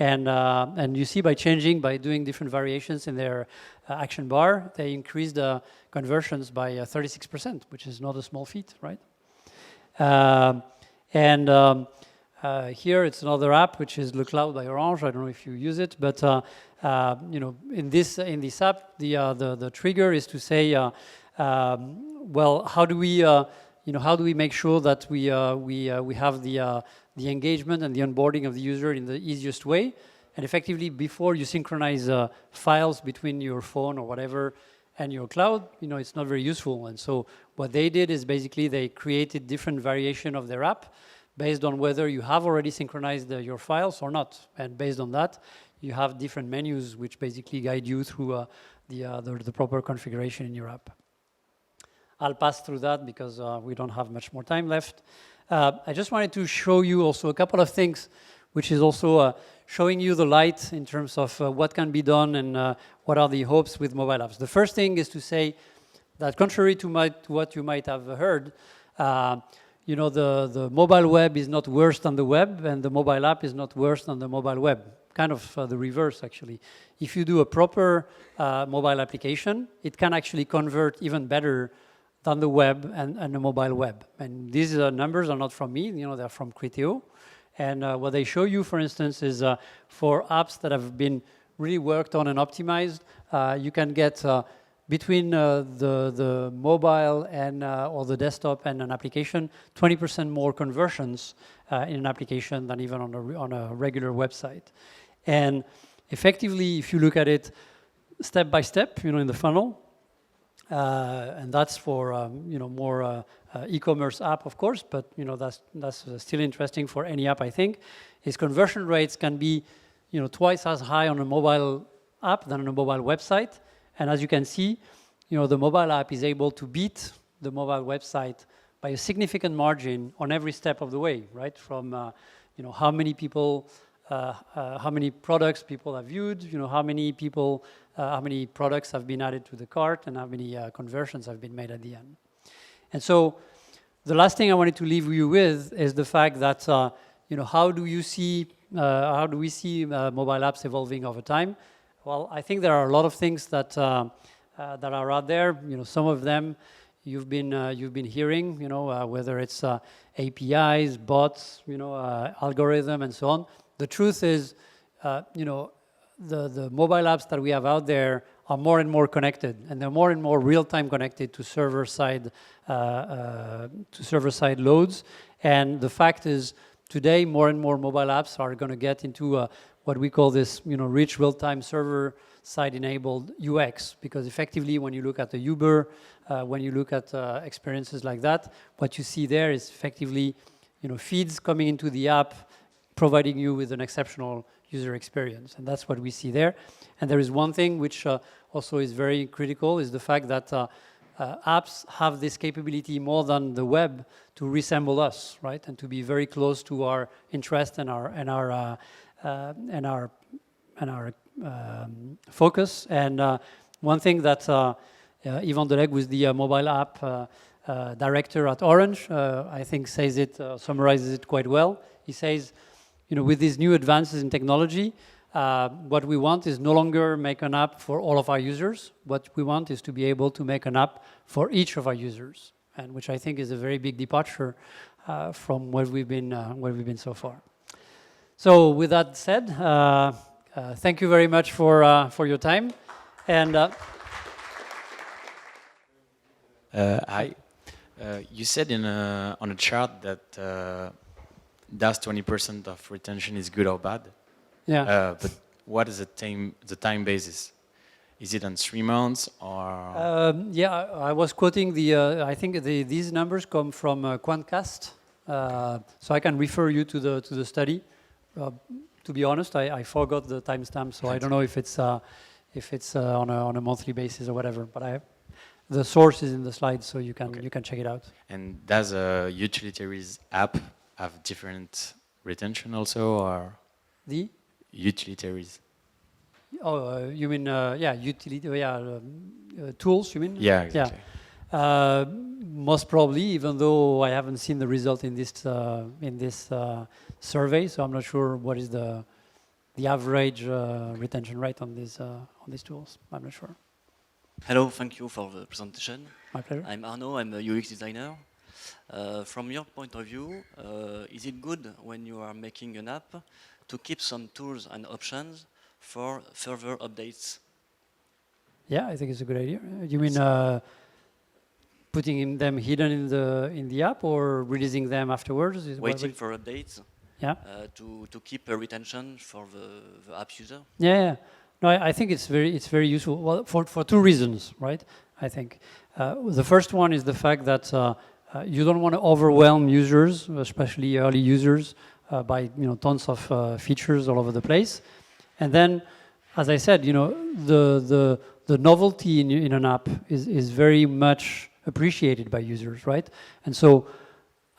And you see by doing different variations in their action bar, they increased the conversions by 36%, which is not a small feat, right? Here it's another app, which is Le Cloud by Orange. I don't know if you use it, but in this app, the trigger is to say Well, how do we, how do we make sure that we have the engagement and the onboarding of the user in the easiest way? And effectively, before you synchronize files between your phone or whatever and your cloud, it's not very useful. And so what they did is basically they created different variation of their app based on whether you have already synchronized your files or not. And based on that, you have different menus which basically guide you through the proper configuration in your app. I'll pass through that because we don't have much more time left. I just wanted to show you also a couple of things, which is also showing you the light in terms of what can be done and what are the hopes with mobile apps. The first thing is to say that contrary to what you might have heard, the mobile web is not worse than the web, and the mobile app is not worse than the mobile web. Kind of the reverse, actually. If you do a proper mobile application, it can actually convert even better than the web and the mobile web. And these numbers are not from me, they're from Criteo. And what they show you, for instance, is for apps that have been really worked on and optimized, you can get between the mobile and or the desktop and an application, 20% more conversions in an application than even on a regular website. And effectively, if you look at it step by step, in the funnel, and that's for more e-commerce app, of course, but that's still interesting for any app, I think, is conversion rates can be twice as high on a mobile app than on a mobile website. And as you can see, the mobile app is able to beat the mobile website by a significant margin on every step of the way, right? From how many people, how many products people have viewed, how many products have been added to the cart, and how many conversions have been made at the end. And so, the last thing I wanted to leave you with is the fact that how do we see mobile apps evolving over time? Well, I think there are a lot of things that are out there. Some of them you've been hearing. Whether it's APIs, bots, algorithm, and so on. The truth is, the mobile apps that we have out there are more and more connected, and they're more and more real-time connected to server-side loads. And the fact is, today more and more mobile apps are going to get into what we call this, rich real-time server-side enabled UX, because effectively, when you look at the Uber, when you look at experiences like that, what you see there is effectively, feeds coming into the app, providing you with an exceptional user experience. And that's what we see there. And there is one thing which also is very critical, is the fact that apps have this capability more than the web to resemble us, right? And to be very close to our interest and our focus. And one thing that Yvan Deleg, who's the mobile app director at Orange, I think summarizes it quite well. He says, with these new advances in technology, what we want is no longer make an app for all of our users. What we want is to be able to make an app for each of our users, and which I think is a very big departure from where we've been so far. So, with that said, thank you very much for your time. And hi, you said on a chart that does 20% of retention is good or bad? Yeah. But what is the time basis? Is it on 3 months or? Yeah, I was quoting I think these numbers come from Quantcast, so I can refer you to the study. To be honest, I forgot the timestamp, so I don't know if it's on a monthly basis or whatever. But the source is in the slides, so you can check it out. And does a utilities app have different retention also, or the utilitaries? Oh, you mean tools? You mean? Yeah, exactly. Yeah. Most probably, even though I haven't seen the result in this survey, so I'm not sure what is the average retention rate on these tools. I'm not sure. Hello, thank you for the presentation. My pleasure. I'm Arnaud, I'm a UX designer. From your point of view, is it good when you are making an app to keep some tools and options for further updates? Yeah, I think it's a good idea. You mean putting them hidden in the app or releasing them afterwards? Waiting for updates. Yeah. To keep a retention for the app user. Yeah. No, I think it's very useful. Well, for two reasons, right? I think the first one is the fact that you don't want to overwhelm users, especially early users, by tons of features all over the place. And then, as I said, the novelty in an app is very much appreciated by users, right? And so,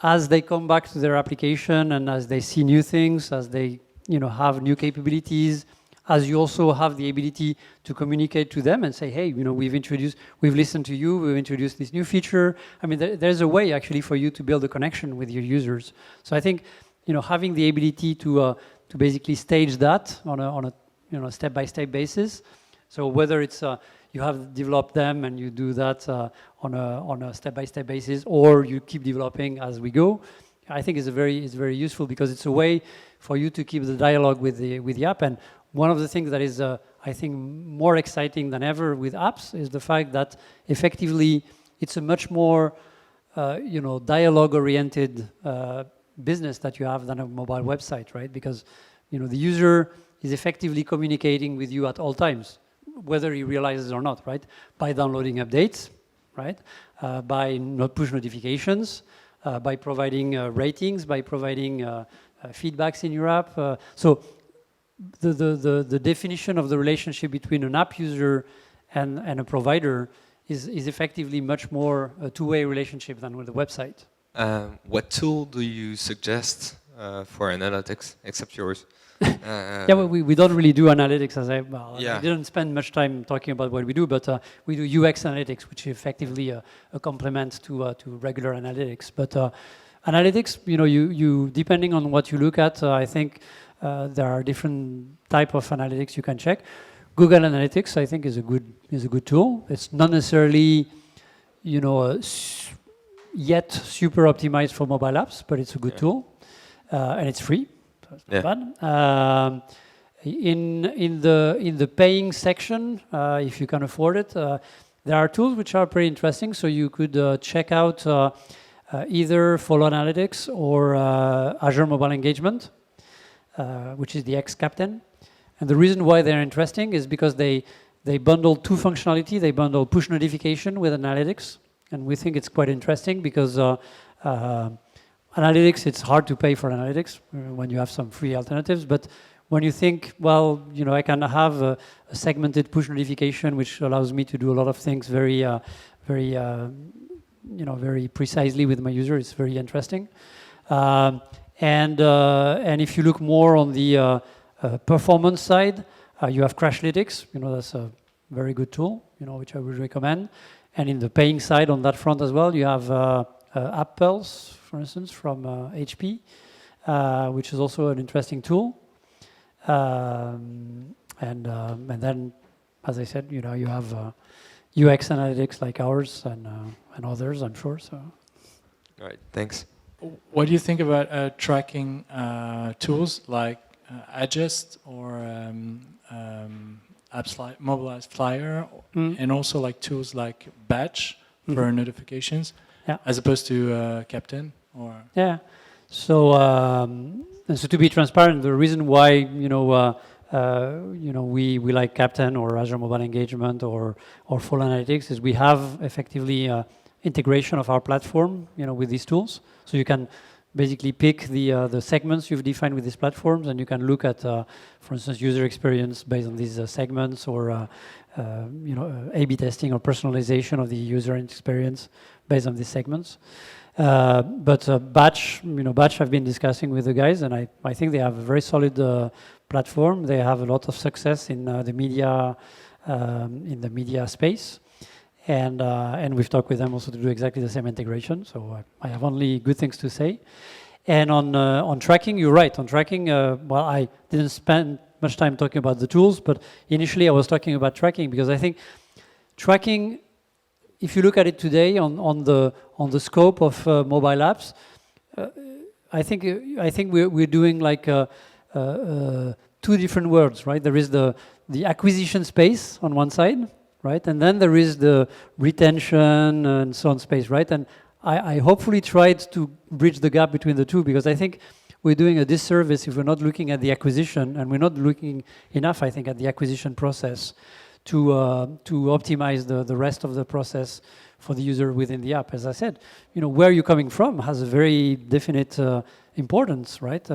as they come back to their application and as they see new things, as they have new capabilities, as you also have the ability to communicate to them and say, hey, we've listened to you, we've introduced this new feature. I mean, there's a way actually for you to build a connection with your users. So I think, having the ability to basically stage that on a step-by-step basis. So whether it's you have developed them and you do that on a step-by-step basis, or you keep developing as we go, I think is very useful because it's a way for you to keep the dialogue with the app. And one of the things that is, I think, more exciting than ever with apps is the fact that effectively it's a much more, dialogue-oriented business that you have than a mobile website, right? Because, the user is effectively communicating with you at all times, whether he realizes or not, right? By downloading updates, right? By push notifications, by providing ratings, by providing feedbacks in your app. So the definition of the relationship between an app user and a provider is effectively much more a two-way relationship than with a website. What tool do you suggest for analytics, except yours? Yeah, well, we don't really do analytics Yeah. I didn't spend much time talking about what we do, but we do UX analytics, which is effectively a complement to regular analytics. But analytics, you depending on what you look at, I think there are different type of analytics you can check. Google Analytics, I think, is a good tool. It's not necessarily, yet super optimized for mobile apps, but it's a good tool, and it's free. It's not bad. In the paying section, if you can afford it, there are tools which are pretty interesting. So you could check out either Follow Analytics or Azure Mobile Engagement, which is the ex-Captain. And the reason why they're interesting is because they bundle two functionality. They bundle push notification with analytics, and we think it's quite interesting because analytics, it's hard to pay for analytics when you have some free alternatives. But when you think, well, I can have a segmented push notification, which allows me to do a lot of things very precisely with my user, it's very interesting. And if you look more on the performance side, you have Crashlytics. That's a very good tool, which I would recommend. And in the paying side, on that front as well, you have App Pulse, for instance, from HP, which is also an interesting tool. And then, as I said, you have UX analytics like ours and others, I'm sure. So. All right, thanks. What do you think about tracking tools like Adjust or apps like Mobilize Flyer, and also like tools like Batch for notifications, as opposed to Captain? Or So to be transparent, the reason why we like Captain or Azure Mobile Engagement or Full Analytics is we have effectively integration of our platform, with these tools. So you can basically pick the segments you've defined with these platforms, and you can look at, for instance, user experience based on these segments, or A/B testing or personalization of the user experience based on these segments. But Batch, Batch I've been discussing with the guys, and I think they have a very solid platform. They have a lot of success in the media space. And we've talked with them also to do exactly the same integration. So I have only good things to say. And on tracking, you're right. On tracking, well, I didn't spend much time talking about the tools, but initially I was talking about tracking because I think tracking, if you look at it today on the scope of mobile apps, I think we're doing like two different worlds, right? There is the acquisition space on one side, right? And then there is the retention and so on space, right? And I hopefully tried to bridge the gap between the two, because I think we're doing a disservice if we're not looking at the acquisition, and we're not looking enough, I think, at the acquisition process to optimize the rest of the process for the user within the app. As I said, where you're coming from has a very definite importance, right?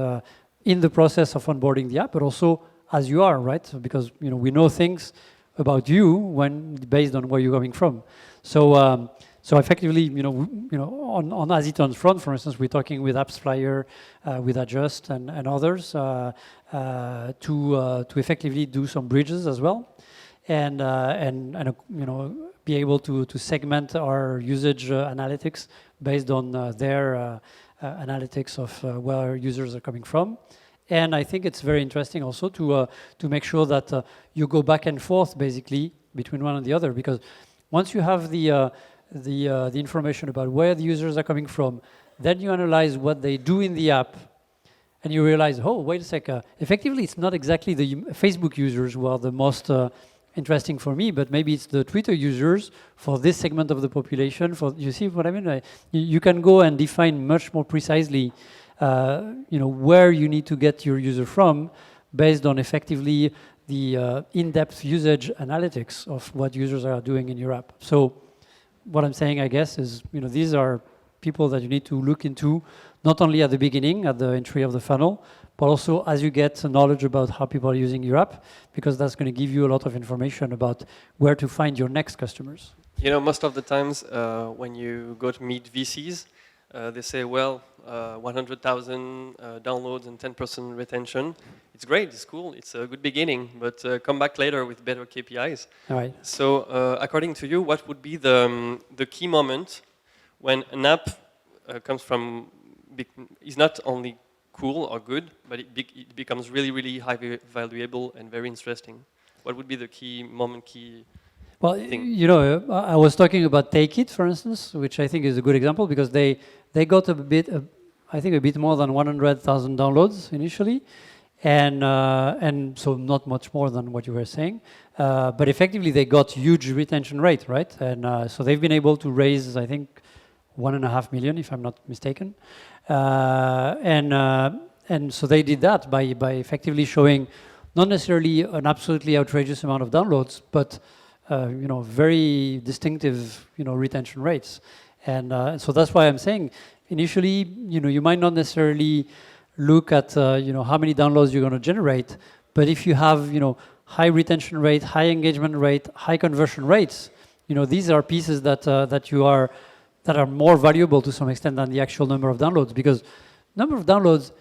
In the process of onboarding the app, but also as you are, right? Because we know things about you based on where you're coming from. So effectively, on Azetone's front, for instance, we're talking with AppsFlyer, with Adjust and others to effectively do some bridges as well, and be able to segment our usage analytics based on their analytics of where users are coming from. And I think it's very interesting also to make sure that you go back and forth basically between one and the other, because once you have the information about where the users are coming from, then you analyze what they do in the app, and you realize, oh, wait a sec, effectively it's not exactly the Facebook users who are the most interesting for me, but maybe it's the Twitter users for this segment of the population. You see what I mean? You can go and define much more precisely where you need to get your user from based on effectively the in-depth usage analytics of what users are doing in your app. So what I'm saying, I guess, is these are people that you need to look into, not only at the beginning, at the entry of the funnel, but also as you get knowledge about how people are using your app, because that's going to give you a lot of information about where to find your next customers. Most of the times when you go to meet VCs, they say, well, 100,000 downloads and 10% retention. It's great, it's cool, it's a good beginning, but come back later with better KPIs. All right. So according to you, what would be the key moment when an app is not only cool or good, but it becomes really, really high valuable and very interesting? What would be the key moment, Well, I was talking about Take It, for instance, which I think is a good example, because they got I think a bit more than 100,000 downloads initially, and so not much more than what you were saying, but effectively they got huge retention rate, right? And so they've been able to raise, I think, 1.5 million, if I'm not mistaken, and so they did that by effectively showing not necessarily an absolutely outrageous amount of downloads, but very distinctive, retention rates. And so that's why I'm saying, initially, you might not necessarily look at, how many downloads you're going to generate, but if you have, high retention rate, high engagement rate, high conversion rates, these are pieces that are more valuable to some extent than the actual number of downloads, because number of downloads,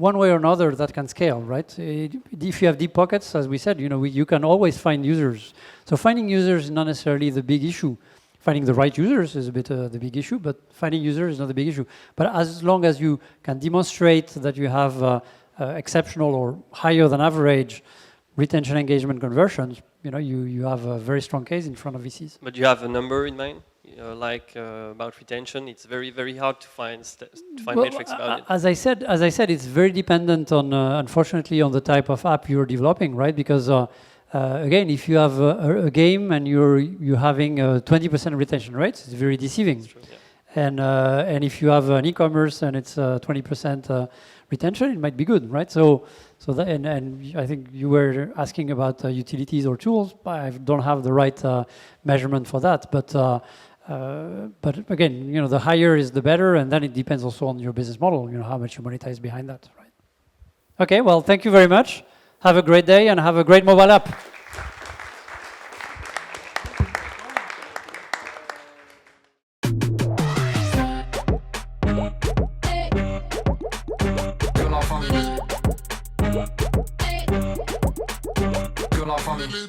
one way or another, that can scale, right? If you have deep pockets, as we said, you can always find users. So finding users is not necessarily the big issue. Finding the right users is a bit the big issue, but finding users is not the big issue. But as long as you can demonstrate that you have exceptional or higher than average retention, engagement, conversions, you have a very strong case in front of VCs. But you have a number in mind? About retention, it's very, very hard to find metrics about it. As I said, it's very dependent on, unfortunately, on the type of app you're developing, right? Because again, if you have a game and you're having a 20% retention rates, it's very deceiving. True, yeah. And if you have an e-commerce and it's 20% retention, it might be good, right? So that, and I think you were asking about utilities or tools. I don't have the right measurement for that, but again, the higher is the better, and then it depends also on your business model, how much you monetize behind that, right? Okay, well, thank you very much. Have a great day and have a great mobile app. Que la famille.